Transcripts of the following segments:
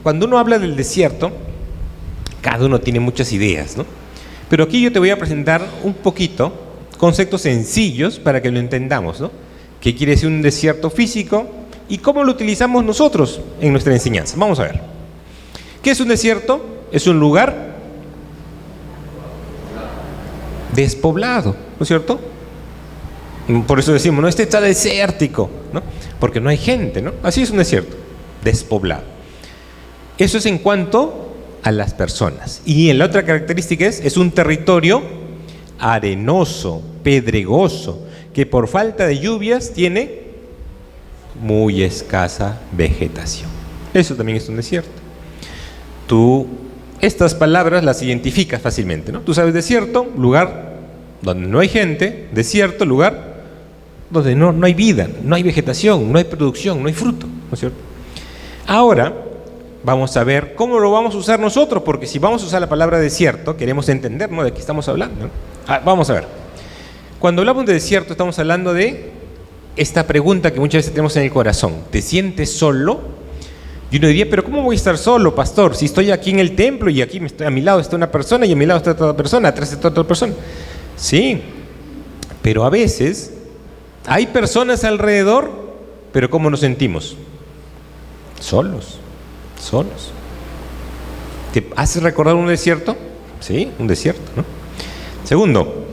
cuando uno habla del desierto, cada uno tiene muchas ideas, ¿no? Pero aquí yo te voy a presentar un poquito conceptos sencillos para que lo entendamos, ¿no? ¿Qué quiere decir un desierto físico y cómo lo utilizamos nosotros en nuestra enseñanza? Vamos a ver. ¿Qué es un desierto? Es un lugar despoblado, ¿no es cierto? Por eso decimos, no, este está desértico, ¿no? Porque no hay gente, ¿no? Así es un desierto, despoblado. Eso es en cuanto a las personas. Y la otra característica es un territorio arenoso, pedregoso, que por falta de lluvias tiene muy escasa vegetación. Eso también es un desierto. Tú estas palabras las identificas fácilmente, ¿no? Tú sabes desierto, lugar donde no hay gente; desierto, lugar donde no hay vida, no hay vegetación, no hay producción, no hay fruto, ¿no es cierto? Ahora vamos a ver cómo lo vamos a usar nosotros, porque si vamos a usar la palabra desierto, queremos entender, ¿no?, de qué estamos hablando, ¿no? Vamos a ver. Cuando hablamos de desierto, estamos hablando de esta pregunta que muchas veces tenemos en el corazón: ¿te sientes solo? Y uno diría, pero ¿cómo voy a estar solo, pastor? Si estoy aquí en el templo y aquí a mi lado está una persona y a mi lado está otra persona, atrás está otra persona. Sí, pero a veces hay personas alrededor, pero ¿cómo nos sentimos? Solos. ¿Te hace recordar un desierto? Sí, un desierto, ¿no? Segundo,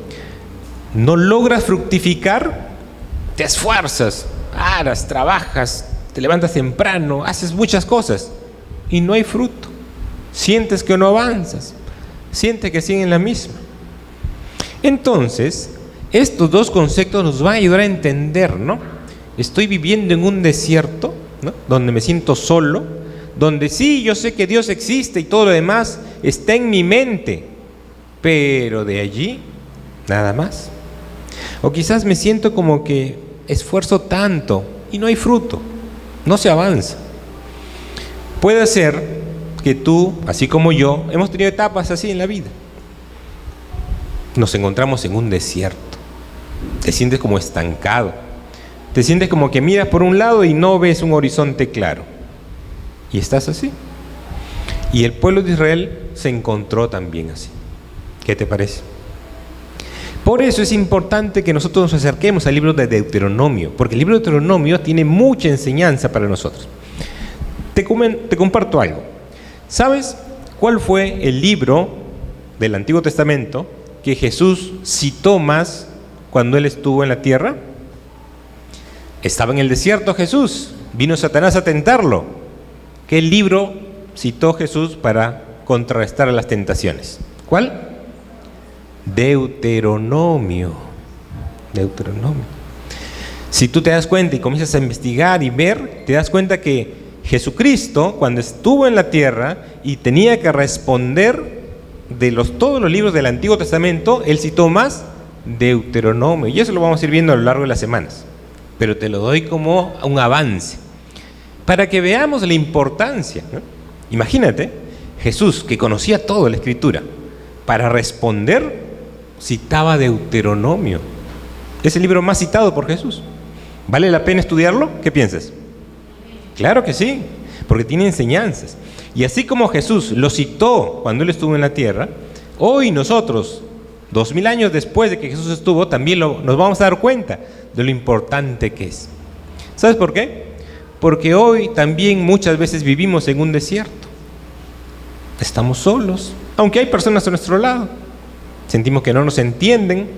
no logras fructificar, te esfuerzas, aras, trabajas, te levantas temprano, haces muchas cosas y no hay fruto. Sientes que no avanzas, sientes que siguen la misma. Entonces, estos dos conceptos nos van a ayudar a entender, ¿no? Estoy viviendo en un desierto, ¿no?, donde me siento solo, donde sí, yo sé que Dios existe y todo lo demás está en mi mente, pero de allí nada más. O quizás me siento como que esfuerzo tanto y no hay fruto, no se avanza. Puede ser que tú, así como yo, hemos tenido etapas así en la vida. Nos encontramos en un desierto, te sientes como estancado, te sientes como que miras por un lado y no ves un horizonte claro, y estás así. Y el pueblo de Israel se encontró también así. ¿Qué te parece? Por eso es importante que nosotros nos acerquemos al libro de Deuteronomio, porque el libro de Deuteronomio tiene mucha enseñanza para nosotros. Te comparto algo. ¿Sabes cuál fue el libro del Antiguo Testamento que Jesús citó más cuando Él estuvo en la tierra? Estaba en el desierto Jesús, vino Satanás a tentarlo. ¿Qué libro citó Jesús para contrarrestar las tentaciones? ¿Cuál? Deuteronomio. Si tú te das cuenta y comienzas a investigar y ver, te das cuenta que Jesucristo, cuando estuvo en la tierra y tenía que responder de todos los libros del Antiguo Testamento, Él citó más Deuteronomio, y eso lo vamos a ir viendo a lo largo de las semanas, pero te lo doy como un avance para que veamos la importancia, ¿no? Imagínate, Jesús, que conocía toda la Escritura, para responder citaba Deuteronomio. Es el libro más citado por Jesús. ¿Vale la pena estudiarlo? ¿Qué piensas? Claro que sí, porque tiene enseñanzas. Y así como Jesús lo citó cuando Él estuvo en la tierra, hoy nosotros, 2000 años después de que Jesús estuvo, también nos vamos a dar cuenta de lo importante que es. ¿Sabes por qué? Porque hoy también muchas veces vivimos en un desierto. Estamos solos, aunque hay personas a nuestro lado. Sentimos que no nos entienden,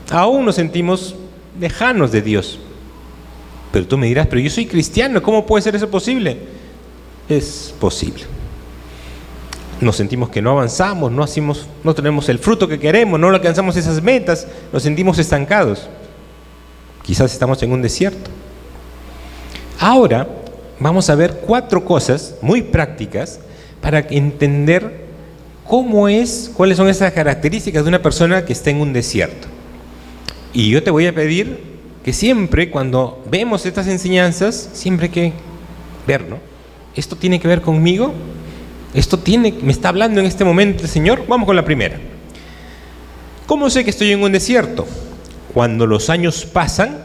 aún nos sentimos lejanos de Dios. Pero tú me dirás, pero yo soy cristiano, ¿cómo puede ser eso posible? Es posible. Nos sentimos que no avanzamos, no tenemos el fruto que queremos, no alcanzamos esas metas, nos sentimos estancados. Quizás estamos en un desierto. Ahora vamos a ver 4 cosas muy prácticas para entender cuáles son esas características de una persona que está en un desierto. Y yo te voy a pedir que siempre, cuando vemos estas enseñanzas, siempre hay que ver, ¿no? ¿Esto tiene que ver conmigo? ¿Me está hablando en este momento el Señor? Vamos con la primera. ¿Cómo sé que estoy en un desierto? Cuando los años pasan,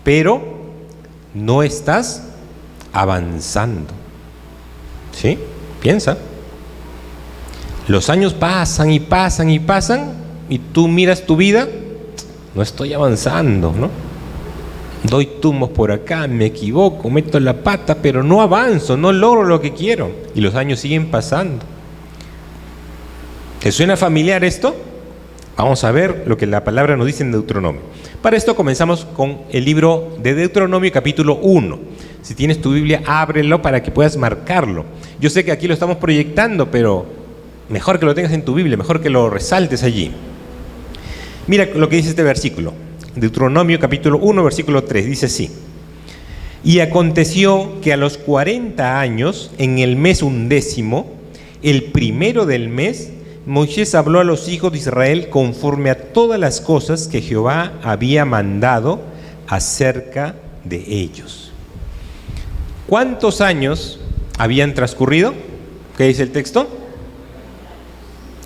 pero no estás avanzando. ¿Sí? Piensa. Los años pasan y pasan y pasan y tú miras tu vida, no estoy avanzando, ¿no? Doy tumbos por acá, me equivoco, meto la pata, pero no avanzo, no logro lo que quiero. Y los años siguen pasando. ¿Te suena familiar esto? Vamos a ver lo que la palabra nos dice en Deuteronomio. Para esto comenzamos con el libro de Deuteronomio, capítulo 1. Si tienes tu Biblia, ábrelo para que puedas marcarlo. Yo sé que aquí lo estamos proyectando, pero mejor que lo tengas en tu Biblia, mejor que lo resaltes allí. Mira lo que dice este versículo. Deuteronomio capítulo 1, versículo 3, dice así: y aconteció que a los 40 años, en el mes 11, el primero del mes, Moisés habló a los hijos de Israel conforme a todas las cosas que Jehová había mandado acerca de ellos. ¿Cuántos años habían transcurrido? ¿Qué dice el texto?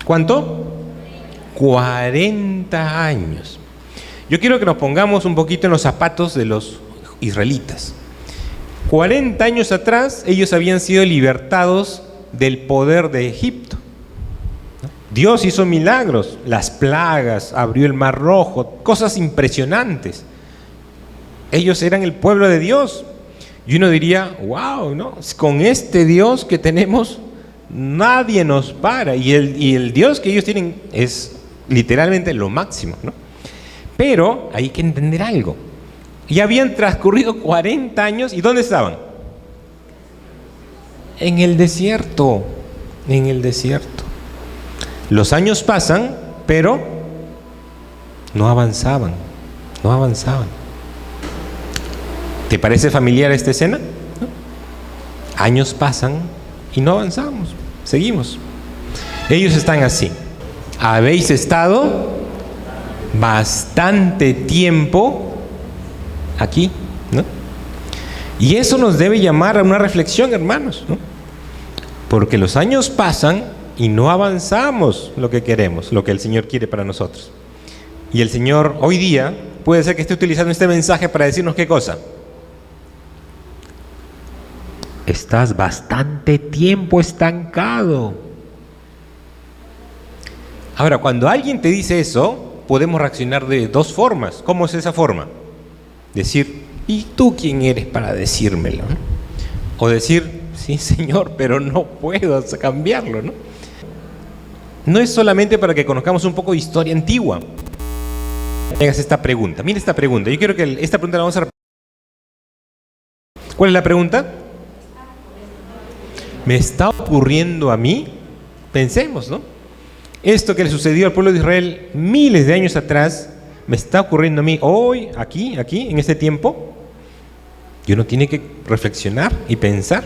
¿Cuánto? 40 años. Yo quiero que nos pongamos un poquito en los zapatos de los israelitas. 40 años atrás, ellos habían sido libertados del poder de Egipto. Dios hizo milagros, las plagas, abrió el mar rojo, cosas impresionantes. Ellos eran el pueblo de Dios. Y uno diría, wow, ¿no? Con este Dios que tenemos, nadie nos para. Y el Dios que ellos tienen es literalmente lo máximo, ¿no? Pero hay que entender algo. Ya habían transcurrido 40 años, ¿y dónde estaban? En el desierto, en el desierto. Los años pasan, pero no avanzaban, no avanzaban. ¿Te parece familiar esta escena? ¿No? Años pasan y no avanzamos, seguimos. Ellos están así. Habéis estado bastante tiempo aquí, ¿no? Y eso nos debe llamar a una reflexión, hermanos, ¿no? Porque los años pasan y no avanzamos lo que queremos, lo que el Señor quiere para nosotros. Y el Señor hoy día puede ser que esté utilizando este mensaje para decirnos ¿qué cosa? Estás bastante tiempo estancado. Ahora, cuando alguien te dice eso, podemos reaccionar de dos formas. ¿Cómo es esa forma? Decir, ¿y tú quién eres para decírmelo? ¿No? O decir, sí, Señor, pero no puedo cambiarlo, ¿no? No es solamente para que conozcamos un poco de historia antigua. Hagas esta pregunta. Mira esta pregunta. Yo quiero que esta pregunta la vamos a repetir. ¿Cuál es la pregunta? ¿Me está ocurriendo a mí? Pensemos, ¿no? Esto que le sucedió al pueblo de Israel miles de años atrás, ¿me está ocurriendo a mí hoy, aquí, en este tiempo? Y uno tiene que reflexionar y pensar.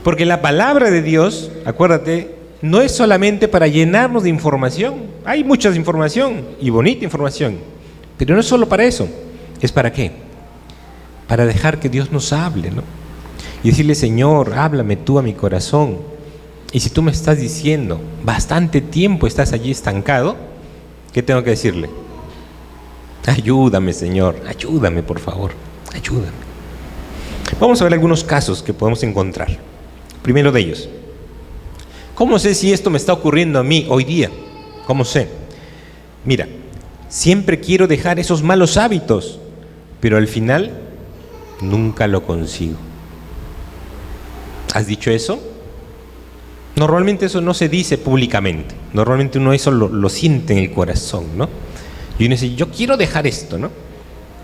Porque la palabra de Dios, acuérdate, no es solamente para llenarnos de información. Hay mucha información y bonita información. Pero no es solo para eso. ¿Es para qué? Para dejar que Dios nos hable, ¿no? Y decirle, Señor, háblame tú a mi corazón. Y si tú me estás diciendo, bastante tiempo estás allí estancado, ¿qué tengo que decirle? Ayúdame, Señor, ayúdame, por favor, ayúdame. Vamos a ver algunos casos que podemos encontrar. Primero de ellos, ¿cómo sé si esto me está ocurriendo a mí hoy día? ¿Cómo sé? Mira, siempre quiero dejar esos malos hábitos, pero al final nunca lo consigo. ¿Has dicho eso? Normalmente eso no se dice públicamente. Normalmente uno eso lo siente en el corazón, ¿no? Y uno dice, yo quiero dejar esto, ¿no?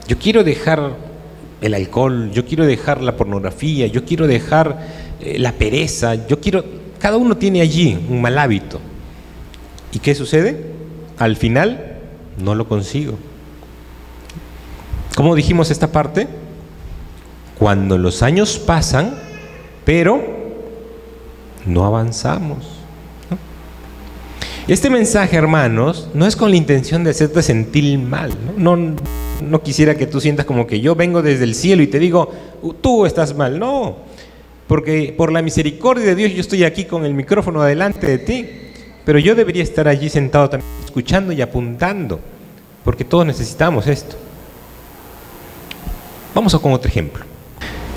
Yo quiero dejar el alcohol, yo quiero dejar la pornografía, yo quiero dejar la pereza, yo quiero... Cada uno tiene allí un mal hábito. ¿Y qué sucede? Al final no lo consigo. ¿Cómo dijimos esta parte? Cuando los años pasan, pero no avanzamos, ¿no? Este mensaje, hermanos, no es con la intención de hacerte sentir mal, ¿no? No quisiera que tú sientas como que yo vengo desde el cielo y te digo, tú estás mal. No, porque por la misericordia de Dios yo estoy aquí con el micrófono delante de ti, pero yo debería estar allí sentado también escuchando y apuntando, porque todos necesitamos esto. Vamos con otro ejemplo.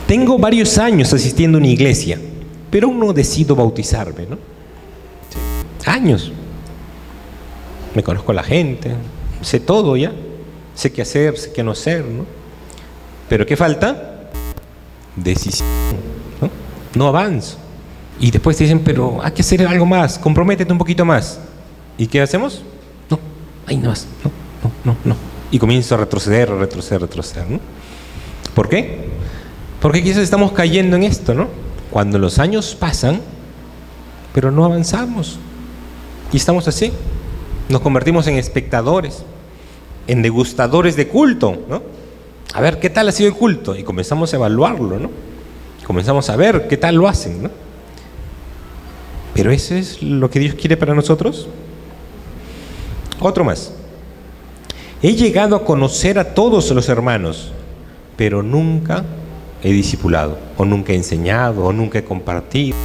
Tengo varios años asistiendo a una iglesia pero aún no decido bautizarme, ¿no? Sí. Años. Me conozco a la gente, sé todo ya, sé qué hacer, sé qué no hacer, ¿no? Pero ¿qué falta? Decisión, ¿no? No avanzo. Y después te dicen, pero hay que hacer algo más, comprométete un poquito más. ¿Y qué hacemos? No, ahí no más, no. Y comienzo a retroceder, ¿no? ¿Por qué? Porque quizás estamos cayendo en esto, ¿no? Cuando los años pasan, pero no avanzamos. Y estamos así. Nos convertimos en espectadores, en degustadores de culto, ¿no? A ver qué tal ha sido el culto. Y comenzamos a evaluarlo, ¿no? Comenzamos a ver qué tal lo hacen, ¿no? Pero ¿eso es lo que Dios quiere para nosotros? Otro más. He llegado a conocer a todos los hermanos, pero nunca he discipulado, o nunca he enseñado, o nunca he compartido,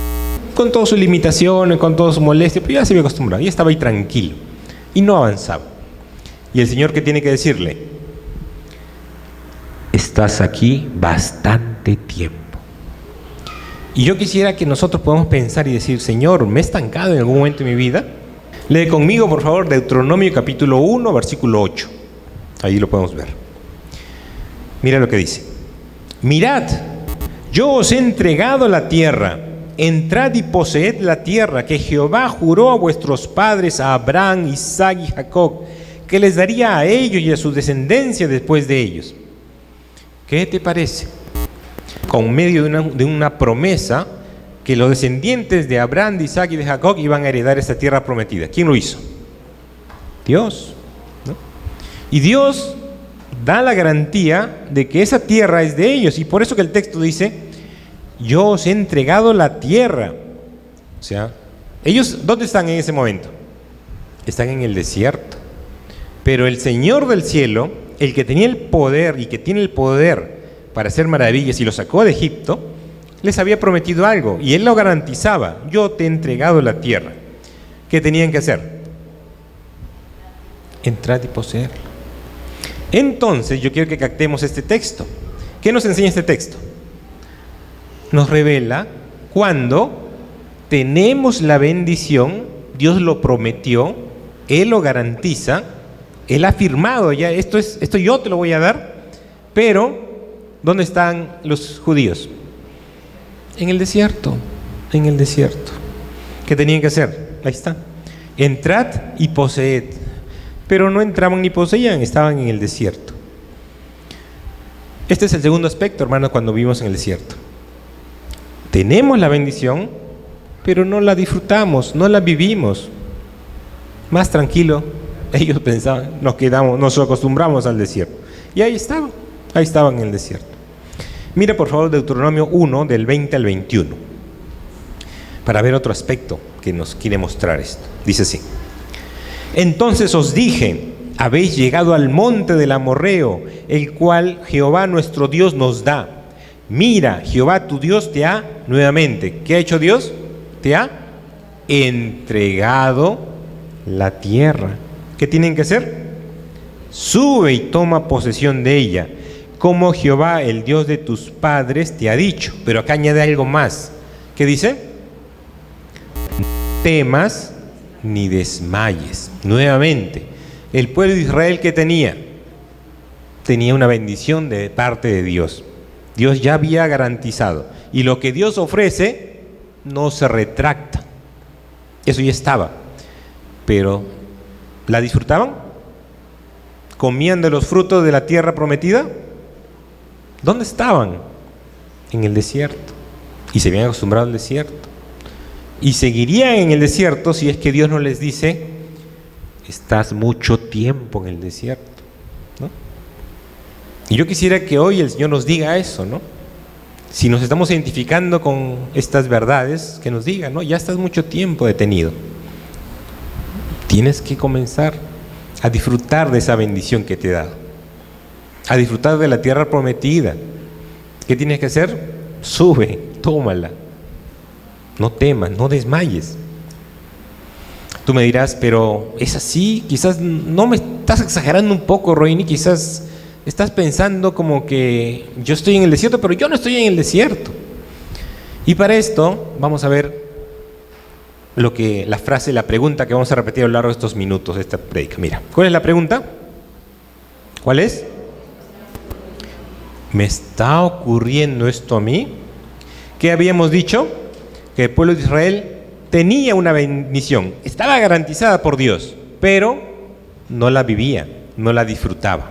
con todas sus limitaciones, con todas sus molestias, pero ya se había acostumbrado, ya estaba ahí tranquilo, y no avanzaba. Y el Señor, ¿qué tiene que decirle? Estás aquí bastante tiempo. Y yo quisiera que nosotros podamos pensar y decir, Señor, ¿me he estancado en algún momento de mi vida? Lee conmigo, por favor, Deuteronomio capítulo 1, versículo 8. Ahí lo podemos ver. Mira lo que dice. Mirad, yo os he entregado la tierra. Entrad y poseed la tierra que Jehová juró a vuestros padres, a Abraham, Isaac y Jacob, que les daría a ellos y a su descendencia después de ellos. ¿Qué te parece? Con medio de una promesa que los descendientes de Abraham, de Isaac y de Jacob iban a heredar esta tierra prometida. ¿Quién lo hizo? Dios, ¿no? Y Dios da la garantía de que esa tierra es de ellos, y por eso que el texto dice, yo os he entregado la tierra. O sea, ellos, ¿dónde están en ese momento? Están en el desierto. Pero el Señor del cielo, el que tenía el poder y que tiene el poder para hacer maravillas y lo sacó de Egipto, les había prometido algo y Él lo garantizaba. Yo te he entregado la tierra. ¿Qué tenían que hacer? Entrar y poseerla. Entonces yo quiero que captemos este texto. ¿Qué nos enseña este texto? Nos revela cuando tenemos la bendición, Dios lo prometió, Él lo garantiza, Él ha firmado ya, esto yo te lo voy a dar, pero ¿dónde están los judíos? En el desierto, en el desierto. ¿Qué tenían que hacer? Ahí está. Entrad y poseed. Pero no entraban ni poseían, estaban en el desierto. Este es el segundo aspecto, hermanos, cuando vivimos en el desierto. Tenemos la bendición, pero no la disfrutamos, no la vivimos. Más tranquilo, ellos pensaban, nos acostumbramos al desierto. Y ahí estaban en el desierto. Mira por favor Deuteronomio 1, del 20 al 21, para ver otro aspecto que nos quiere mostrar esto. Dice así: entonces os dije, habéis llegado al monte del Amorreo, el cual Jehová nuestro Dios nos da. Mira, Jehová tu Dios te ha, nuevamente, ¿qué ha hecho Dios? Te ha entregado la tierra. ¿Qué tienen que hacer? Sube y toma posesión de ella, como Jehová, el Dios de tus padres, te ha dicho. Pero acá añade algo más. ¿Qué dice? No temas ni desmayes. Nuevamente, el pueblo de Israel, ¿qué tenía? Tenía una bendición de parte de Dios. Dios ya había garantizado. Y lo que Dios ofrece no se retracta. Eso ya estaba. Pero, ¿la disfrutaban? ¿Comían de los frutos de la tierra prometida? ¿Dónde estaban? En el desierto. Y se habían acostumbrado al desierto. Y seguirían en el desierto si es que Dios no les dice, estás mucho tiempo en el desierto, ¿no? Y yo quisiera que hoy el Señor nos diga eso, ¿no? Si nos estamos identificando con estas verdades, que nos diga, ¿no? Ya estás mucho tiempo detenido. Tienes que comenzar a disfrutar de esa bendición que te he dado, a disfrutar de la tierra prometida. ¿Qué tienes que hacer? Sube, tómala. No temas, no desmayes. Tú me dirás, pero es así, quizás no me estás exagerando un poco, Roini, quizás estás pensando como que yo estoy en el desierto, pero yo no estoy en el desierto. Y para esto vamos a ver la pregunta que vamos a repetir a lo largo de estos minutos de esta predica. Mira, ¿cuál es la pregunta? ¿Cuál es? ¿Me está ocurriendo esto a mí? ¿Qué habíamos dicho? Que el pueblo de Israel tenía una bendición, estaba garantizada por Dios, pero no la vivía, no la disfrutaba.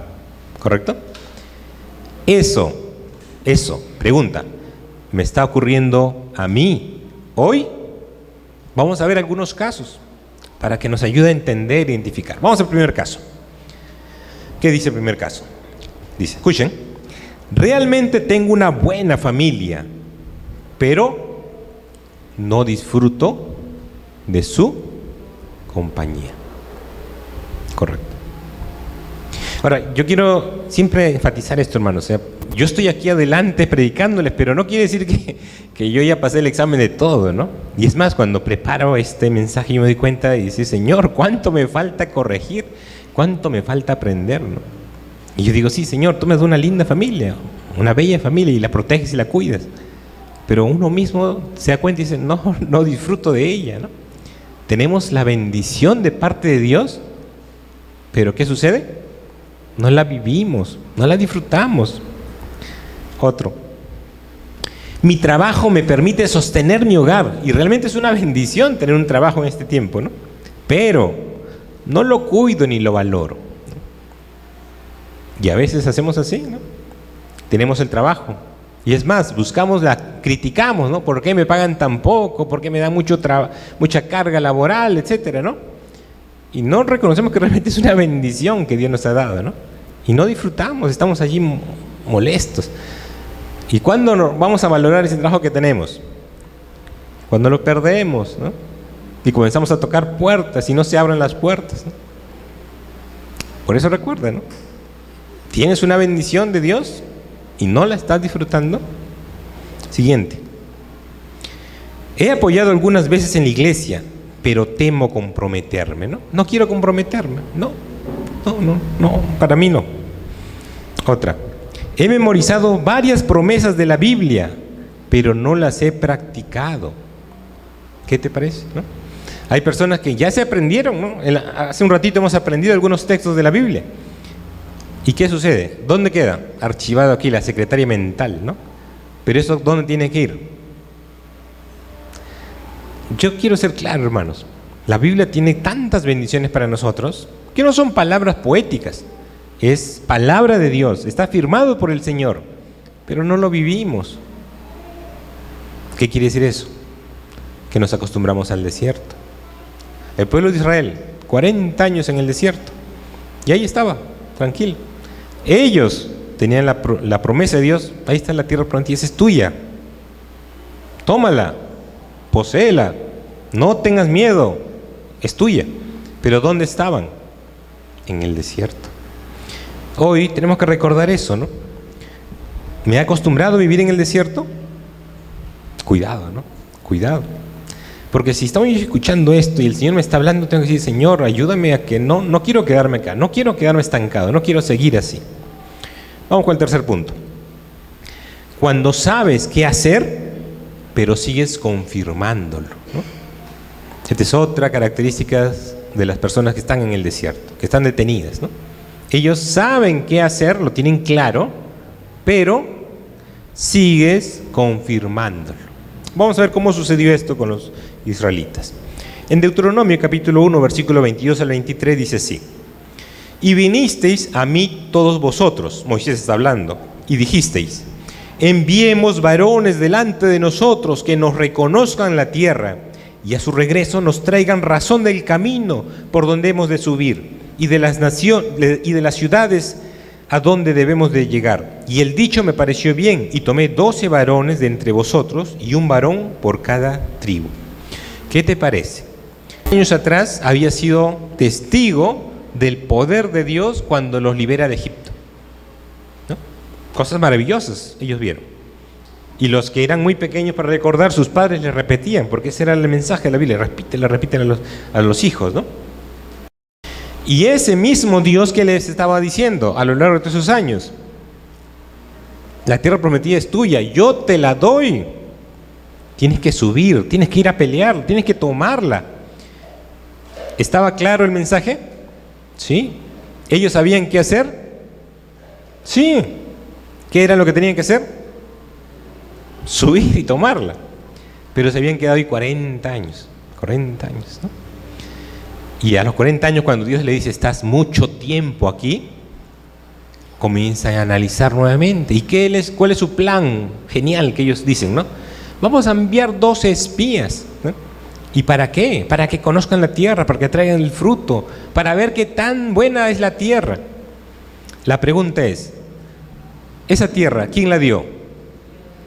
¿Correcto? Eso, pregunta, ¿me está ocurriendo a mí hoy? Vamos a ver algunos casos para que nos ayude a entender e identificar. Vamos al primer caso. ¿Qué dice el primer caso? Dice, escuchen, realmente tengo una buena familia, pero no disfruto de su compañía. Correcto. Ahora, yo quiero siempre enfatizar esto, hermanos. O sea, yo estoy aquí adelante predicándoles, pero no quiere decir que yo ya pasé el examen de todo, ¿no? Y es más, cuando preparo este mensaje yo me doy cuenta y dice, Señor, ¿cuánto me falta corregir? ¿Cuánto me falta aprender, no? Y yo digo, sí, Señor, tú me das una linda familia, una bella familia, y la proteges y la cuidas. Pero uno mismo se da cuenta y dice, no disfruto de ella, ¿no? Tenemos la bendición de parte de Dios, pero ¿qué sucede? No la vivimos, no la disfrutamos. Otro. Mi trabajo me permite sostener mi hogar, y realmente es una bendición tener un trabajo en este tiempo, ¿no? Pero no lo cuido ni lo valoro. Y a veces hacemos así, ¿no? Tenemos el trabajo. Y es más, criticamos, ¿no? ¿Por qué me pagan tan poco? ¿Por qué me dan mucha carga laboral, etcétera, ¿no? Y no reconocemos que realmente es una bendición que Dios nos ha dado, ¿no? Y no disfrutamos, estamos allí molestos. ¿Y cuándo vamos a valorar ese trabajo que tenemos? Cuando lo perdemos, ¿no? Y comenzamos a tocar puertas y no se abren las puertas, ¿no? Por eso recuerda, ¿no? ¿Tienes una bendición de Dios y no la estás disfrutando? Siguiente. He apoyado algunas veces en la iglesia, pero temo comprometerme, ¿no? No quiero comprometerme, no, para mí no. Otra. He memorizado varias promesas de la Biblia, pero no las he practicado. ¿Qué te parece, no? Hay personas que ya se aprendieron, ¿no? Hace un ratito hemos aprendido algunos textos de la Biblia. ¿Y qué sucede? ¿Dónde queda? Archivado aquí la secretaria mental, ¿no? Pero eso, ¿dónde tiene que ir? Yo quiero ser claro, hermanos. La Biblia tiene tantas bendiciones para nosotros que no son palabras poéticas. Es palabra de Dios, está firmado por el Señor, pero no lo vivimos. ¿Qué quiere decir eso? Que nos acostumbramos al desierto. El pueblo de Israel, 40 años en el desierto, y ahí estaba, tranquilo. Ellos tenían la promesa de Dios, ahí está la tierra prometida, esa es tuya. Tómala, poséela, no tengas miedo, es tuya. Pero ¿dónde estaban? En el desierto. Hoy tenemos que recordar eso, ¿no? ¿Me he acostumbrado a vivir en el desierto? Cuidado, ¿no? Cuidado. Porque si estamos escuchando esto y el Señor me está hablando, tengo que decir, Señor, ayúdame a que no quiero quedarme acá, no quiero quedarme estancado, no quiero seguir así. Vamos con el tercer punto. Cuando sabes qué hacer, pero sigues confirmándolo, ¿no? Esta es otra característica de las personas que están en el desierto, que están detenidas, ¿no? Ellos saben qué hacer, lo tienen claro, pero sigues confirmándolo. Vamos a ver cómo sucedió esto con los israelitas. En Deuteronomio capítulo 1, versículo 22 al 23 dice así: y vinisteis a mí todos vosotros, Moisés está hablando, y dijisteis: enviemos varones delante de nosotros que nos reconozcan la tierra, y a su regreso nos traigan razón del camino por donde hemos de subir, y de las ciudades a donde debemos de llegar. Y el dicho me pareció bien, y tomé 12 varones de entre vosotros, y un varón por cada tribu. ¿Qué te parece? Años atrás había sido testigo del poder de Dios cuando los libera de Egipto, ¿no? Cosas maravillosas ellos vieron. Y los que eran muy pequeños para recordar, sus padres les repetían, porque ese era el mensaje de la Biblia, repiten a los hijos, ¿no? Y ese mismo Dios que les estaba diciendo a lo largo de todos esos años: la tierra prometida es tuya, yo te la doy, tienes que subir, tienes que ir a pelear, tienes que tomarla. ¿Estaba claro el mensaje? Sí. ¿Ellos sabían qué hacer? Sí. ¿Qué era lo que tenían que hacer? Subir y tomarla. Pero se habían quedado ahí 40 años, ¿no? Y a los 40 años, cuando Dios le dice, estás mucho tiempo aquí, comienzan a analizar nuevamente. ¿Y cuál es su plan genial que ellos dicen, no? Vamos a enviar 12 espías, ¿no? ¿Y para qué? Para que conozcan la tierra, para que traigan el fruto, para ver qué tan buena es la tierra. La pregunta es, ¿esa tierra quién la dio?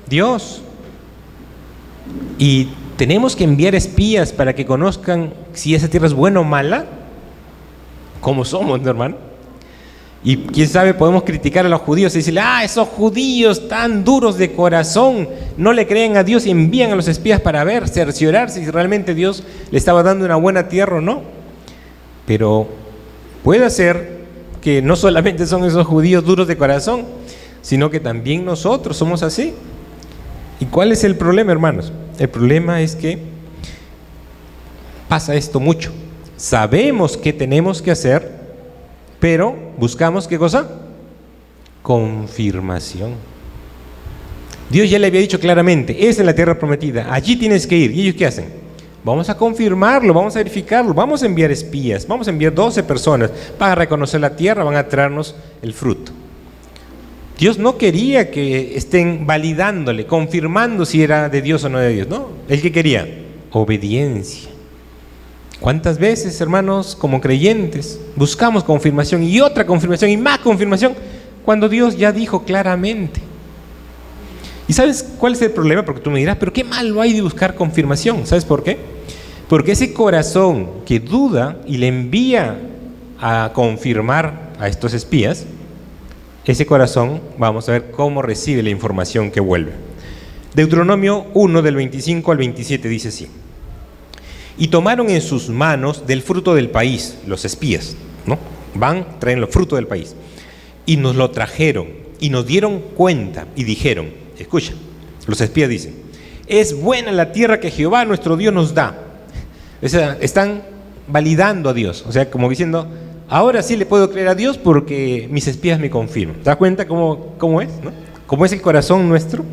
Dios. ¿Y tenemos que enviar espías para que conozcan si esa tierra es buena o mala? ¿Cómo somos, ¿no, hermano? Y quién sabe, podemos criticar a los judíos y decirle, esos judíos tan duros de corazón, no le creen a Dios y envían a los espías para ver, cerciorarse si realmente Dios le estaba dando una buena tierra o no. Pero puede ser que no solamente son esos judíos duros de corazón, sino que también nosotros somos así. ¿Y cuál es el problema, hermanos? El problema es que pasa esto mucho. Sabemos qué tenemos que hacer, pero buscamos, ¿qué cosa? Confirmación. Dios ya le había dicho claramente, esa es la tierra prometida, allí tienes que ir. ¿Y ellos qué hacen? Vamos a confirmarlo, vamos a verificarlo, vamos a enviar espías, vamos a enviar 12 personas, van a reconocer la tierra, van a traernos el fruto. Dios no quería que estén validándole, confirmando si era de Dios o no de Dios, ¿no? ¿Él qué quería? Obediencia. ¿Cuántas veces, hermanos, como creyentes, buscamos confirmación y otra confirmación y más confirmación cuando Dios ya dijo claramente? ¿Y sabes cuál es el problema? Porque tú me dirás, pero qué malo hay de buscar confirmación. ¿Sabes por qué? Porque ese corazón que duda y le envía a confirmar a estos espías, ese corazón, vamos a ver cómo recibe la información que vuelve. Deuteronomio 1, del 25 al 27 dice así: y tomaron en sus manos del fruto del país, los espías, ¿no? Traen los frutos del país, y nos lo trajeron, y nos dieron cuenta, y dijeron, escucha, los espías dicen, es buena la tierra que Jehová nuestro Dios nos da. O sea, están validando a Dios, o sea, como diciendo, ahora sí le puedo creer a Dios porque mis espías me confirman. ¿Te das cuenta cómo es, no? ¿Cómo es el corazón nuestro?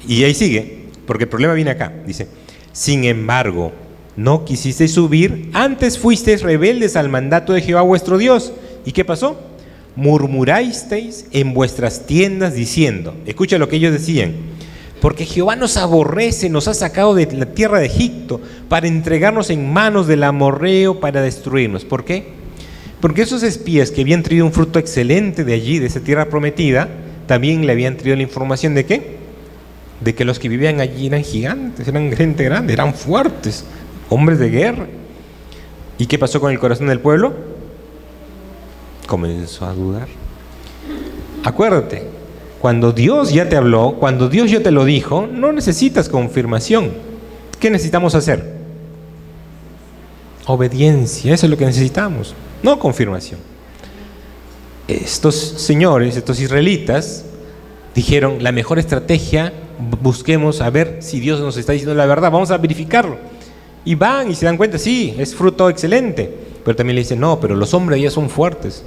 Y ahí sigue, porque el problema viene acá, dice, sin embargo, no quisisteis subir, antes fuisteis rebeldes al mandato de Jehová vuestro Dios. ¿Y qué pasó? Murmurasteis en vuestras tiendas diciendo, escucha lo que ellos decían, porque Jehová nos aborrece, nos ha sacado de la tierra de Egipto para entregarnos en manos del amorreo para destruirnos. ¿Por qué? Porque esos espías que habían traído un fruto excelente de allí, de esa tierra prometida, también le habían traído la información de ¿qué? De que los que vivían allí eran gigantes, eran gente grande, eran fuertes, hombres de guerra. ¿Y qué pasó con el corazón del pueblo? Comenzó a dudar. Acuérdate, cuando Dios ya te habló, cuando Dios ya te lo dijo, no necesitas confirmación. ¿Qué necesitamos hacer? Obediencia, eso es lo que necesitamos, no confirmación. Estos señores, estos israelitas, dijeron, la mejor estrategia, busquemos a ver si Dios nos está diciendo la verdad, vamos a verificarlo. Y van y se dan cuenta, sí, es fruto excelente, pero también le dicen, no, pero los hombres ya son fuertes.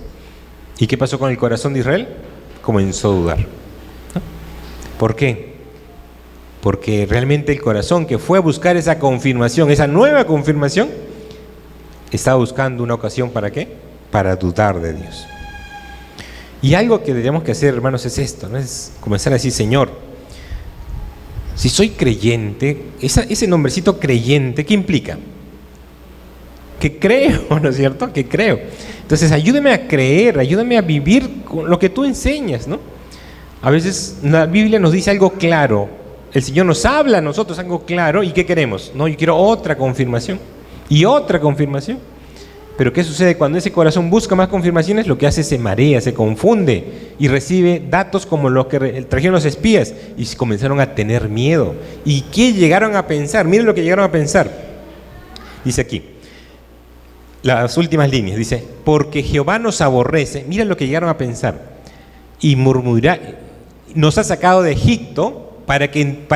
¿Y qué pasó con el corazón de Israel? Comenzó a dudar, ¿no? ¿Por qué? Porque realmente el corazón que fue a buscar esa confirmación, esa nueva confirmación, estaba buscando una ocasión ¿para qué? Para dudar de Dios. Y algo que deberíamos que hacer, hermanos, es esto, ¿no? Es comenzar a decir, Señor, si soy creyente, ese nombrecito creyente, ¿qué implica? Que creo, ¿no es cierto? Que creo. Entonces, ayúdame a creer, ayúdame a vivir con lo que tú enseñas, ¿no? A veces la Biblia nos dice algo claro, el Señor nos habla a nosotros algo claro, ¿y qué queremos? No, yo quiero otra confirmación, y otra confirmación. Pero ¿qué sucede? Cuando ese corazón busca más confirmaciones, lo que hace es se marea, se confunde y recibe datos como los que trajeron los espías y comenzaron a tener miedo. ¿Y qué llegaron a pensar? Miren lo que llegaron a pensar. Dice aquí, las últimas líneas, dice, porque Jehová nos aborrece, mira lo que llegaron a pensar, y murmurar, nos ha sacado de Egipto para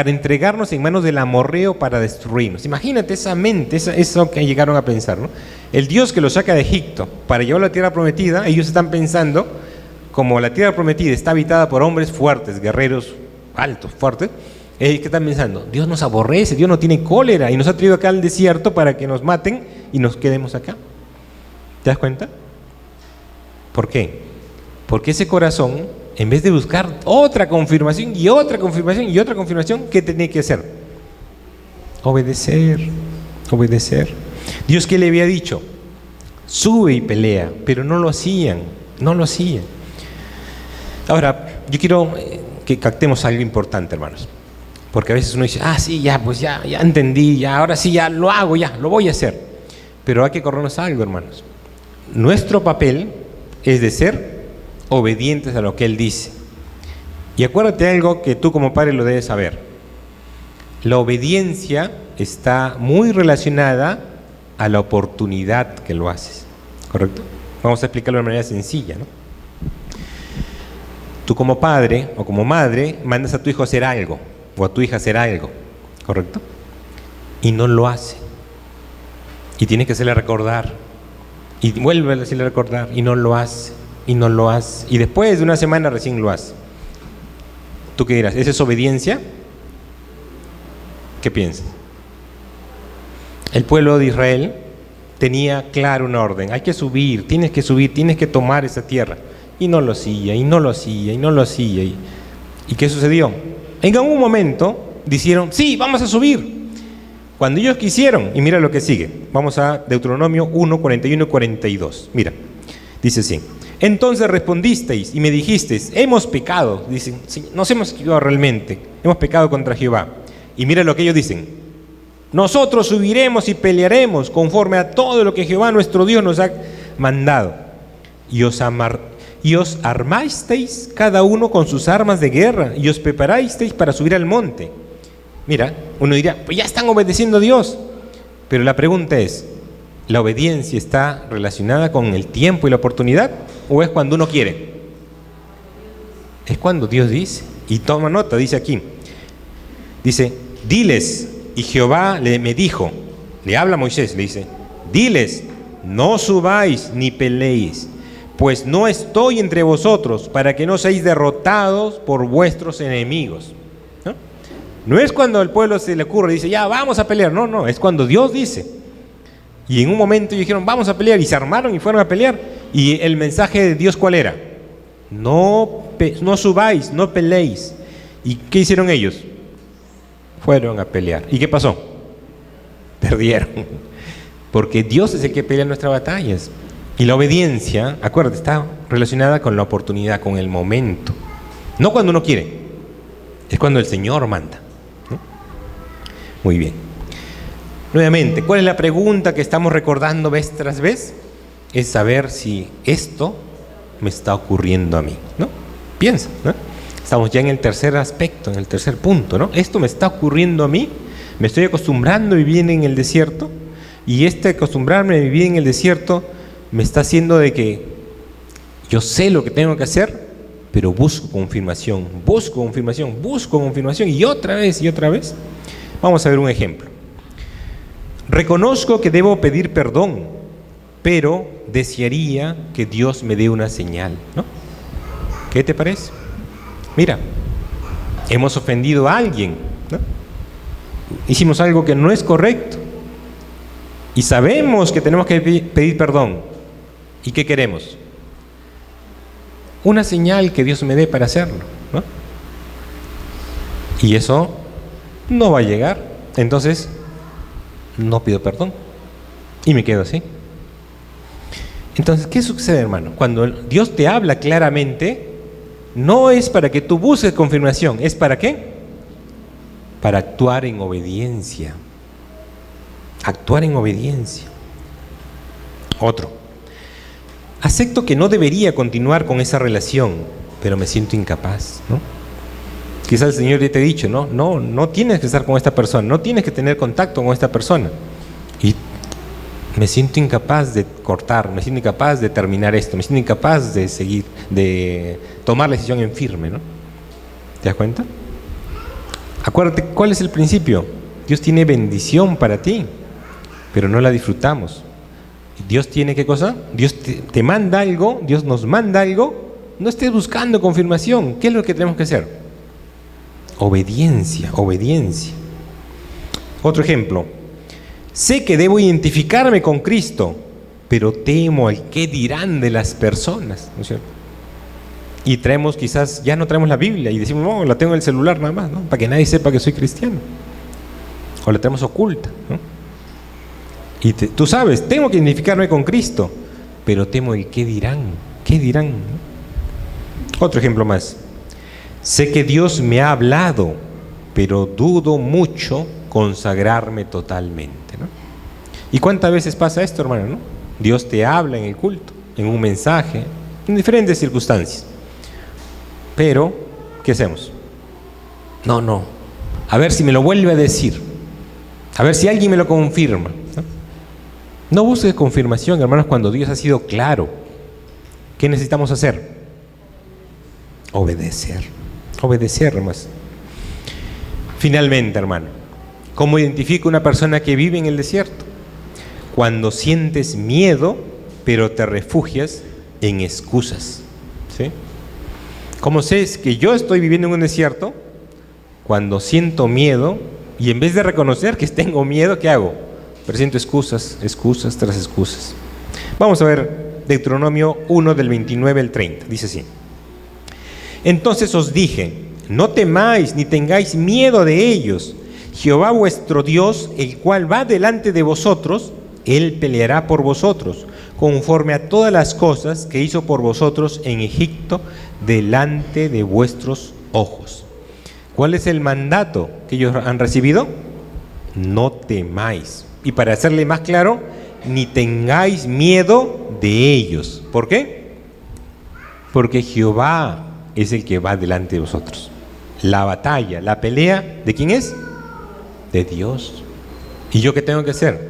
entregarnos en manos del amorreo para destruirnos. Imagínate esa mente, eso que llegaron a pensar, ¿no? El Dios que los saca de Egipto para llevar a la tierra prometida, ellos están pensando, como la tierra prometida está habitada por hombres fuertes, guerreros altos, fuertes, ¿qué están pensando? Dios nos aborrece, Dios no tiene cólera y nos ha traído acá al desierto para que nos maten y nos quedemos acá. ¿Te das cuenta? ¿Por qué? Porque ese corazón, en vez de buscar otra confirmación y otra confirmación y otra confirmación, ¿qué tenía que hacer? Obedecer, obedecer. Dios, ¿qué le había dicho? Sube y pelea, pero no lo hacían, no lo hacían. Ahora, yo quiero que captemos algo importante, hermanos, porque a veces uno dice, sí, ya, pues ya entendí, ya, ahora sí, ya lo hago, ya, lo voy a hacer. Pero hay que acordarnos algo, hermanos. Nuestro papel es de ser obedientes a lo que Él dice. Y acuérdate algo que tú como padre lo debes saber. La obediencia está muy relacionada a la oportunidad que lo haces, ¿correcto? Vamos a explicarlo de manera sencilla, ¿no? Tú como padre o como madre mandas a tu hijo a hacer algo o a tu hija a hacer algo, ¿correcto? Y no lo hace. Y tienes que hacerle recordar. Y vuelve a decirle recordar y no lo hace. Y no lo hace. Y después de una semana recién lo hace. ¿Tú qué dirás? ¿Esa es obediencia? ¿Qué piensas? El pueblo de Israel tenía claro una orden. Hay que subir, tienes que tomar esa tierra. Y no lo hacía, y no lo hacía, y no lo hacía. ¿Y qué sucedió? En algún momento dijeron, sí, vamos a subir. Cuando ellos quisieron, y mira lo que sigue. Vamos a Deuteronomio 1, 41 y 42. Mira, dice así. Entonces respondisteis y me dijisteis, hemos pecado. Dicen, sí, nos hemos equivocado realmente. Hemos pecado contra Jehová. Y mira lo que ellos dicen. Nosotros subiremos y pelearemos conforme a todo lo que Jehová nuestro Dios nos ha mandado. Y os armasteis cada uno con sus armas de guerra y os preparasteis para subir al monte. Mira, uno dirá, pues ya están obedeciendo a Dios. Pero la pregunta es, ¿la obediencia está relacionada con el tiempo y la oportunidad? ¿O es cuando uno quiere? Es cuando Dios dice. Y toma nota, dice aquí. Dice, diles, y Jehová me dijo, le habla a Moisés, le dice, diles, no subáis ni peleéis, pues no estoy entre vosotros para que no seáis derrotados por vuestros enemigos. No es cuando al pueblo se le ocurre y dice, ya vamos a pelear. No, es cuando Dios dice. Y en un momento ellos dijeron, vamos a pelear, y se armaron y fueron a pelear. Y el mensaje de Dios, ¿cuál era? No subáis, no peleéis. ¿Y qué hicieron ellos? Fueron a pelear. ¿Y qué pasó? Perdieron. Porque Dios es el que pelea nuestras batallas. Y la obediencia, acuérdate, está relacionada con la oportunidad, con el momento. No cuando uno quiere, es cuando el Señor manda, ¿no? Muy bien. Nuevamente, ¿cuál es la pregunta que estamos recordando vez tras vez? Es saber si esto me está ocurriendo a mí, ¿no? Piensa, ¿no? Estamos ya en el tercer aspecto, en el tercer punto, ¿no? Esto me está ocurriendo a mí, me estoy acostumbrando a vivir en el desierto, y acostumbrarme a vivir en el desierto me está haciendo de que yo sé lo que tengo que hacer, pero busco confirmación, y otra vez. Vamos a ver un ejemplo. Reconozco que debo pedir perdón, pero desearía que Dios me dé una señal, ¿no? ¿Qué te parece? Mira, hemos ofendido a alguien, ¿no? Hicimos algo que no es correcto y sabemos que tenemos que pedir perdón. ¿Y qué queremos? Una señal que Dios me dé para hacerlo, ¿no? Y eso no va a llegar. Entonces, no pido perdón y me quedo así. Entonces, ¿qué sucede, hermano? Cuando Dios te habla claramente, no es para que tú busques confirmación, ¿es para qué? Para actuar en obediencia. Actuar en obediencia. Otro. Acepto que no debería continuar con esa relación, pero me siento incapaz, ¿no? Quizás el Señor ya te ha dicho, no tienes que estar con esta persona, no tienes que tener contacto con esta persona. Y me siento incapaz de cortar, me siento incapaz de terminar esto, me siento incapaz de seguir, de tomar la decisión en firme, ¿no? ¿Te das cuenta? Acuérdate, ¿cuál es el principio? Dios tiene bendición para ti, pero no la disfrutamos. Dios tiene ¿qué cosa? Dios te manda algo, Dios nos manda algo. No estés buscando confirmación. ¿Qué es lo que tenemos que hacer? Obediencia, obediencia. Otro ejemplo. Sé que debo identificarme con Cristo, pero temo al qué dirán de las personas, ¿no es cierto? Y traemos quizás, ya no traemos la Biblia y decimos, no, la tengo en el celular nada más, ¿no? Para que nadie sepa que soy cristiano. O la tenemos oculta, ¿no? Y tú sabes, tengo que identificarme con Cristo, pero temo el qué dirán, ¿qué dirán? ¿No? Otro ejemplo más. Sé que Dios me ha hablado, pero dudo mucho consagrarme totalmente, ¿no? ¿Y cuántas veces pasa esto, hermano, no? Dios te habla en el culto, en un mensaje, en diferentes circunstancias. Pero, ¿qué hacemos? No. A ver si me lo vuelve a decir. A ver si alguien me lo confirma. No busques confirmación, hermanos, cuando Dios ha sido claro. ¿Qué necesitamos hacer? Obedecer. Obedecer, hermanos. Finalmente, hermano, ¿cómo identifico una persona que vive en el desierto? Cuando sientes miedo, pero te refugias en excusas. ¿Sí? ¿Cómo sé que yo estoy viviendo en un desierto? Cuando siento miedo y en vez de reconocer que tengo miedo, ¿qué hago? Presento excusas tras excusas. Vamos a ver Deuteronomio 1 del 29 al 30. Dice así. Entonces os dije, no temáis ni tengáis miedo de ellos. Jehová vuestro Dios, el cual va delante de vosotros, Él peleará por vosotros, conforme a todas las cosas que hizo por vosotros en Egipto, delante de vuestros ojos. ¿Cuál es el mandato que ellos han recibido? No temáis. Y para hacerle más claro, ni tengáis miedo de ellos. ¿Por qué? Porque Jehová es el que va delante de vosotros. La batalla, la pelea, ¿de quién es? De Dios. ¿Y yo qué tengo que hacer?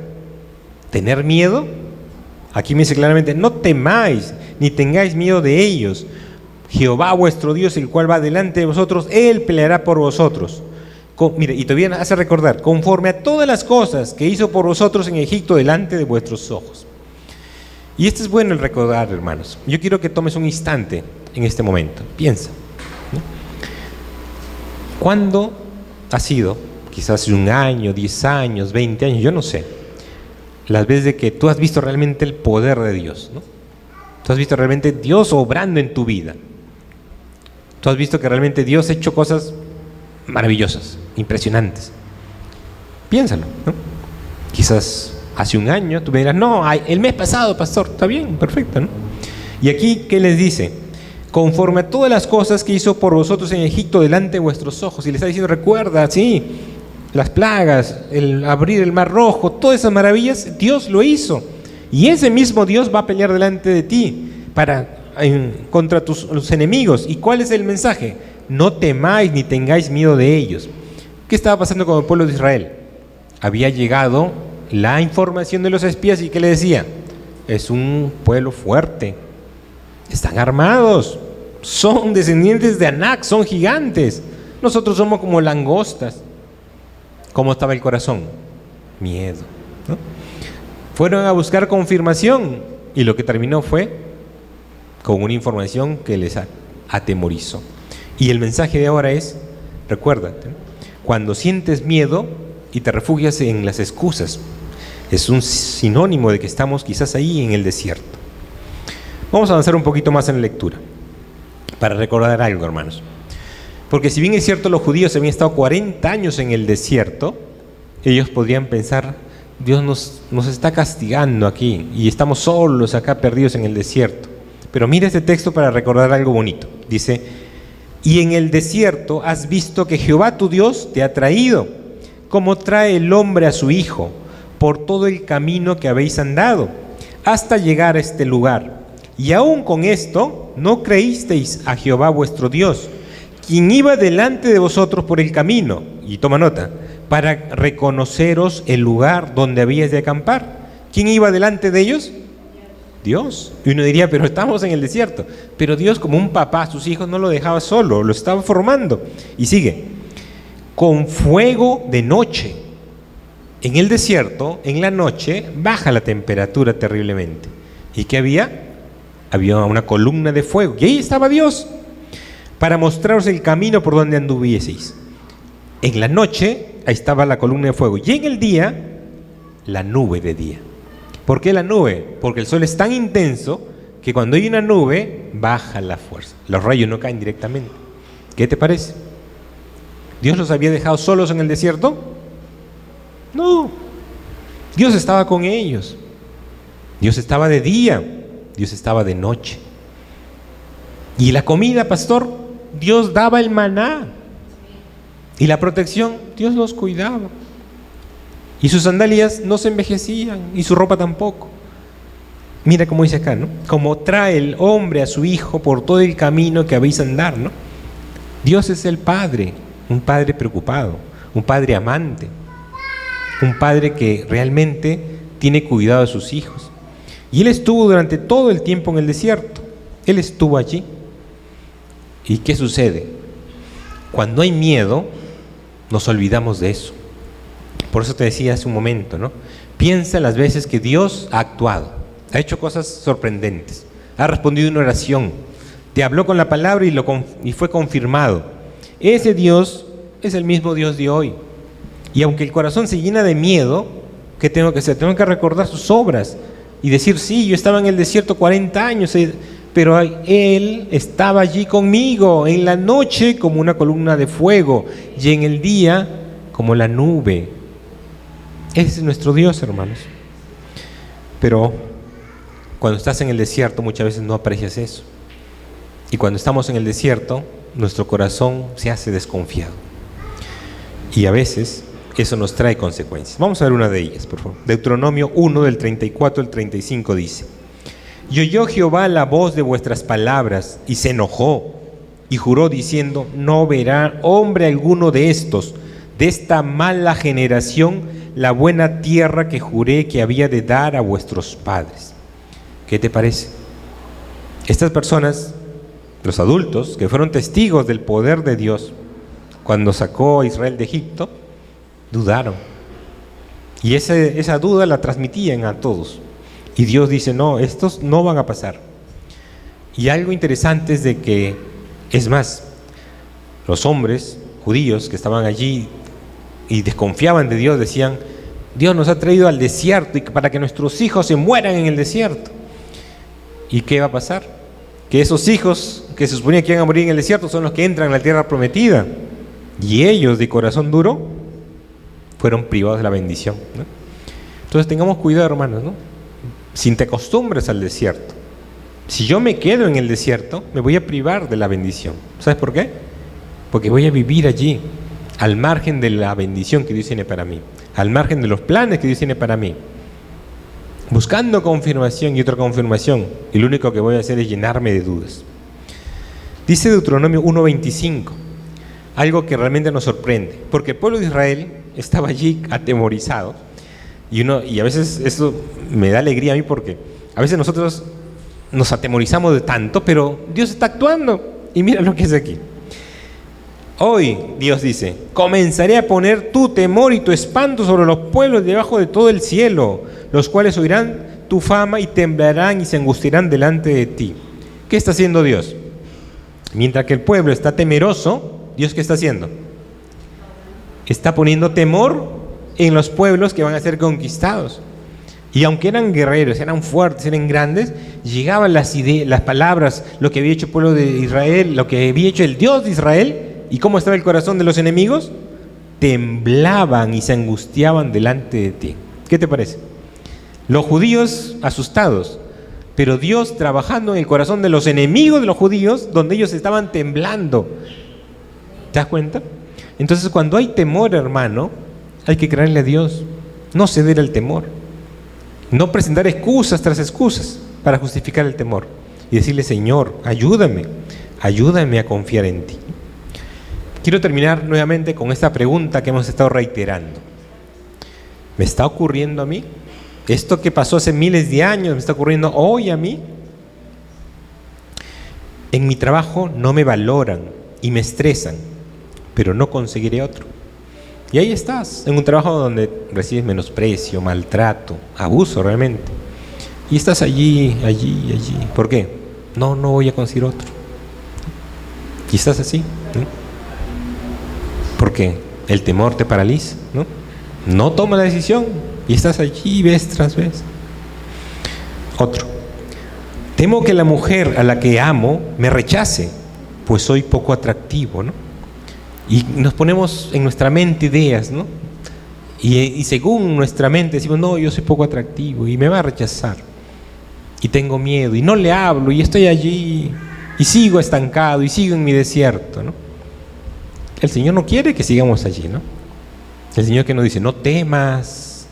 ¿Tener miedo? Aquí me dice claramente, no temáis, ni tengáis miedo de ellos. Jehová vuestro Dios, el cual va delante de vosotros, Él peleará por vosotros. Mire, y todavía hace recordar, conforme a todas las cosas que hizo por vosotros en Egipto delante de vuestros ojos. Y esto es bueno el recordar, hermanos. Yo quiero que tomes un instante en este momento. Piensa, ¿no? ¿Cuándo ha sido, quizás hace un año, 10 años, 20 años, yo no sé, las veces de que tú has visto realmente el poder de Dios, ¿no? Tú has visto realmente Dios obrando en tu vida. Tú has visto que realmente Dios ha hecho cosas maravillosas, impresionantes. Piénsalo, ¿no? Quizás hace un año tú me dirás, no, el mes pasado, pastor, está bien, perfecto, ¿no? Y aquí, ¿qué les dice? Conforme a todas las cosas que hizo por vosotros en Egipto delante de vuestros ojos. Y le está diciendo, recuerda, sí, las plagas, el abrir el mar rojo, todas esas maravillas, Dios lo hizo. Y ese mismo Dios va a pelear delante de ti contra los enemigos. ¿Y cuál es el mensaje? No temáis ni tengáis miedo de ellos. ¿Qué estaba pasando con el pueblo de Israel? Había llegado la información de los espías y ¿qué le decía? Es un pueblo fuerte, están armados, son descendientes de Anac, son gigantes. Nosotros somos como langostas. ¿Cómo estaba el corazón? Miedo, ¿no? Fueron a buscar confirmación y lo que terminó fue con una información que les atemorizó. Y el mensaje de ahora es, recuérdate, cuando sientes miedo y te refugias en las excusas, es un sinónimo de que estamos quizás ahí en el desierto. Vamos a avanzar un poquito más en la lectura, para recordar algo, hermanos. Porque si bien es cierto, los judíos habían estado 40 años en el desierto, ellos podrían pensar, Dios nos está castigando aquí y estamos solos acá perdidos en el desierto. Pero mira este texto para recordar algo bonito. Dice, y en el desierto has visto que Jehová tu Dios te ha traído, como trae el hombre a su hijo, por todo el camino que habéis andado, hasta llegar a este lugar. Y aún con esto no creísteis a Jehová vuestro Dios, quien iba delante de vosotros por el camino, y toma nota, para reconoceros el lugar donde habíais de acampar. ¿Quién iba delante de ellos? Dios. Y uno diría, pero estamos en el desierto. Pero Dios, como un papá a sus hijos, no lo dejaba solo, lo estaba formando. Y sigue, con fuego de noche. En el desierto, en la noche, baja la temperatura terriblemente. ¿Y qué había? Había una columna de fuego. Y ahí estaba Dios, para mostraros el camino por donde anduvieseis. En la noche, ahí estaba la columna de fuego. Y en el día, la nube de día. ¿Por qué la nube? Porque el sol es tan intenso que cuando hay una nube, baja la fuerza. Los rayos no caen directamente. ¿Qué te parece? ¿Dios los había dejado solos en el desierto? No. Dios estaba con ellos. Dios estaba de día, Dios estaba de noche. Y la comida, pastor, Dios daba el maná. Y la protección, Dios los cuidaba. Y sus sandalias no se envejecían, y su ropa tampoco. Mira cómo dice acá, ¿no? Como trae el hombre a su hijo por todo el camino que habéis andar, ¿no? Dios es el Padre, un Padre preocupado, un Padre amante, un Padre que realmente tiene cuidado de sus hijos. Y Él estuvo durante todo el tiempo en el desierto. Él estuvo allí. ¿Y qué sucede? Cuando hay miedo, nos olvidamos de eso. Por eso te decía hace un momento, ¿no? Piensa las veces que Dios ha actuado, ha hecho cosas sorprendentes, ha respondido una oración, te habló con la palabra y fue confirmado. Ese Dios es el mismo Dios de hoy. Y aunque el corazón se llena de miedo, ¿qué tengo que hacer? Tengo que recordar sus obras y decir, sí, yo estaba en el desierto 40 años, pero Él estaba allí conmigo, en la noche como una columna de fuego y en el día como la nube. Ese es nuestro Dios, hermanos. Pero cuando estás en el desierto muchas veces no aprecias eso. Y cuando estamos en el desierto, nuestro corazón se hace desconfiado. Y a veces eso nos trae consecuencias. Vamos a ver una de ellas, por favor. Deuteronomio 1, del 34 al 35 dice: Y oyó Jehová la voz de vuestras palabras, y se enojó, y juró diciendo: no verá hombre alguno de estos, de esta mala generación, la buena tierra que juré que había de dar a vuestros padres. ¿Qué te parece? Estas personas, los adultos, que fueron testigos del poder de Dios cuando sacó a Israel de Egipto, dudaron. Y esa duda la transmitían a todos. Y Dios dice, no, estos no van a pasar. Y algo interesante es de que, es más, los hombres judíos que estaban allí y desconfiaban de Dios, decían, Dios nos ha traído al desierto y para que nuestros hijos se mueran en el desierto. ¿Y qué va a pasar? Que esos hijos que se suponía que iban a morir en el desierto son los que entran a la tierra prometida. Y ellos, de corazón duro, fueron privados de la bendición, ¿no? Entonces tengamos cuidado, hermanos, ¿no? Si te acostumbres al desierto, si yo me quedo en el desierto, me voy a privar de la bendición. ¿Sabes por qué? Porque voy a vivir allí, al margen de la bendición que Dios tiene para mí, al margen de los planes que Dios tiene para mí, buscando confirmación y otra confirmación, y lo único que voy a hacer es llenarme de dudas. Dice Deuteronomio 1:25, algo que realmente nos sorprende, porque el pueblo de Israel estaba allí atemorizado, y a veces eso me da alegría a mí, porque a veces nosotros nos atemorizamos de tanto, pero Dios está actuando, y mira lo que es aquí. Hoy, Dios dice, comenzaré a poner tu temor y tu espanto sobre los pueblos debajo de todo el cielo, los cuales oirán tu fama y temblarán y se angustiarán delante de ti. ¿Qué está haciendo Dios? Mientras que el pueblo está temeroso, ¿Dios qué está haciendo? Está poniendo temor en los pueblos que van a ser conquistados. Y aunque eran guerreros, eran fuertes, eran grandes, llegaban las palabras, lo que había hecho el pueblo de Israel, lo que había hecho el Dios de Israel. ¿Y cómo estaba el corazón de los enemigos? Temblaban y se angustiaban delante de ti. ¿Qué te parece? Los judíos asustados, pero Dios trabajando en el corazón de los enemigos de los judíos, donde ellos estaban temblando. ¿Te das cuenta? Entonces, cuando hay temor, hermano, hay que creerle a Dios, no ceder al temor, no presentar excusas tras excusas para justificar el temor y decirle, Señor, ayúdame a confiar en ti. Quiero terminar nuevamente con esta pregunta que hemos estado reiterando. ¿Me está ocurriendo a mí? ¿Esto que pasó hace miles de años me está ocurriendo hoy a mí? En mi trabajo no me valoran y me estresan, pero no conseguiré otro. Y ahí estás, en un trabajo donde recibes menosprecio, maltrato, abuso realmente. Y estás allí. ¿Por qué? No voy a conseguir otro. Y estás así, ¿no? Porque el temor te paraliza, ¿no? No toma la decisión y estás allí vez tras vez. Otro. Temo que la mujer a la que amo me rechace, pues soy poco atractivo, ¿no? Y nos ponemos en nuestra mente ideas, ¿no? Y según nuestra mente decimos, no, yo soy poco atractivo y me va a rechazar. Y tengo miedo y no le hablo y estoy allí y sigo estancado y sigo en mi desierto, ¿no? El Señor no quiere que sigamos allí, ¿no? El Señor que nos dice, no temas.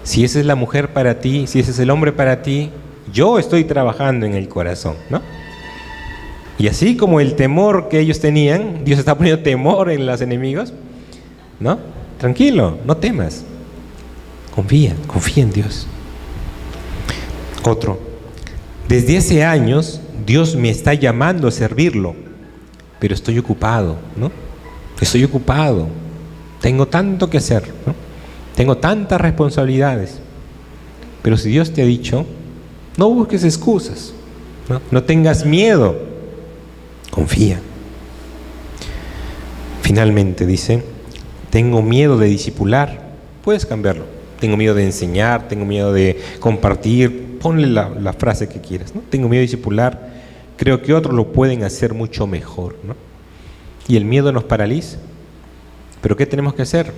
Si esa es la mujer para ti, si ese es el hombre para ti, yo estoy trabajando en el corazón, ¿no? Y así como el temor que ellos tenían, Dios está poniendo temor en los enemigos, ¿no? Tranquilo, no temas. Confía en Dios. Otro. Desde hace años, Dios me está llamando a servirlo, pero estoy ocupado, ¿no? Estoy ocupado. Tengo tanto que hacer, ¿no? Tengo tantas responsabilidades. Pero si Dios te ha dicho, no busques excusas, ¿no? No tengas miedo. Confía. Finalmente dice, tengo miedo de discipular. Puedes cambiarlo. Tengo miedo de enseñar, tengo miedo de compartir. Ponle la frase que quieras, ¿no? Tengo miedo de discipular. Creo que otros lo pueden hacer mucho mejor, ¿no? Y el miedo nos paraliza. ¿Pero qué tenemos que hacer?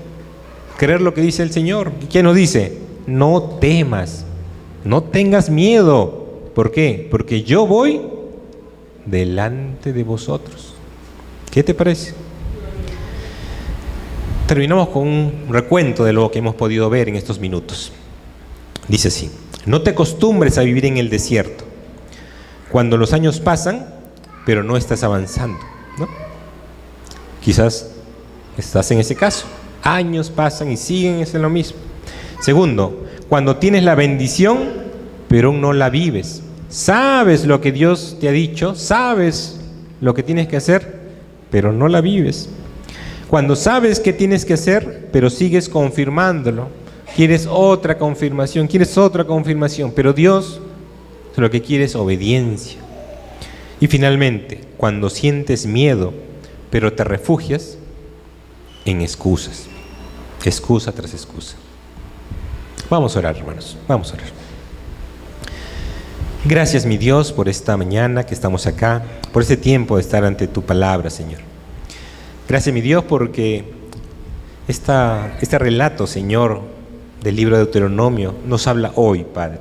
Creer lo que dice el Señor. ¿Qué nos dice? No temas, no tengas miedo. ¿Por qué? Porque yo voy delante de vosotros. ¿Qué te parece? Terminamos con un recuento de lo que hemos podido ver en estos minutos. Dice así: no te acostumbres a vivir en el desierto, cuando los años pasan, pero no estás avanzando, ¿no? Quizás estás en ese caso. Años pasan y siguen en lo mismo. Segundo, cuando tienes la bendición, pero aún no la vives. Sabes lo que Dios te ha dicho, sabes lo que tienes que hacer, pero no la vives. Cuando sabes qué tienes que hacer, pero sigues confirmándolo. Quieres otra confirmación, pero Dios lo que quiere es obediencia. Y finalmente, cuando sientes miedo, pero te refugias en excusas, excusa tras excusa. Vamos a orar, hermanos, vamos a orar. Gracias, mi Dios, por esta mañana que estamos acá, por este tiempo de estar ante tu palabra, Señor. Gracias, mi Dios, porque este relato, Señor, del libro de Deuteronomio nos habla hoy, Padre.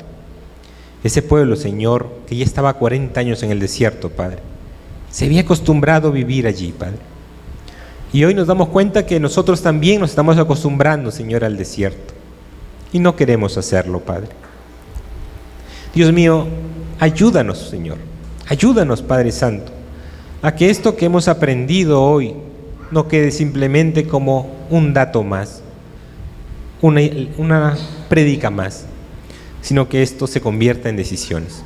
Ese pueblo, Señor, que ya estaba 40 años en el desierto, Padre, se había acostumbrado a vivir allí, Padre. Y hoy nos damos cuenta que nosotros también nos estamos acostumbrando, Señor, al desierto. Y no queremos hacerlo, Padre. Dios mío, ayúdanos, Señor. Ayúdanos, Padre Santo, a que esto que hemos aprendido hoy no quede simplemente como un dato más, una prédica más, sino que esto se convierta en decisiones.